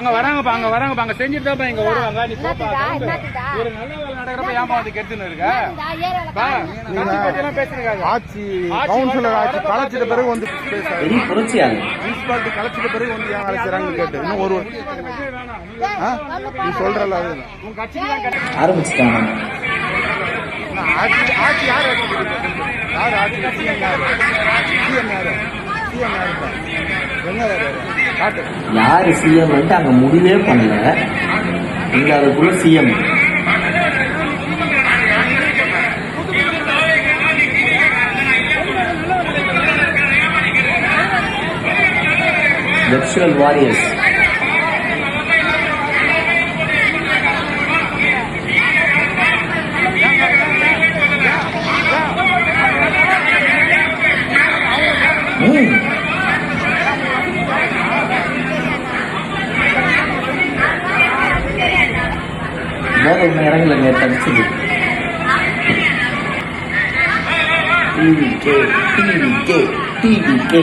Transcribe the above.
அங்க வராங்க அங்க செஞ்சுட்டு தான் இங்க வருவாங்க. நீ போப்பா. ஒரு நல்ல வேலை நடக்கிறப்ப ஏமா வந்து கெடுத்துன்னு இருக்க? ஆட்சி கவுன்சிலர் ஆட்சி கலைச்சிட்ட பிறகு வந்து முனிசிபாலிட்டி கலைச்சிட்ட பிறகு வந்து ஏன் வேலை செய்யறாங்கன்னு கேட்டு இன்னும் ஒரு நீ சொல்றல ஆரம்பிச்சுட்டாங்க. ஆட்சி யார் யார் ஆட்சி சிஎம் யாரு யாரு சிஎம் வந்து அங்க முடிவே பண்ணல. இங்க அதுக்குள்ள சிஎம் வெர்ச்சுவல் வாரியர்ஸ். போதை நேரங்களை நேற்று அடிச்சது. TVK TVK TVK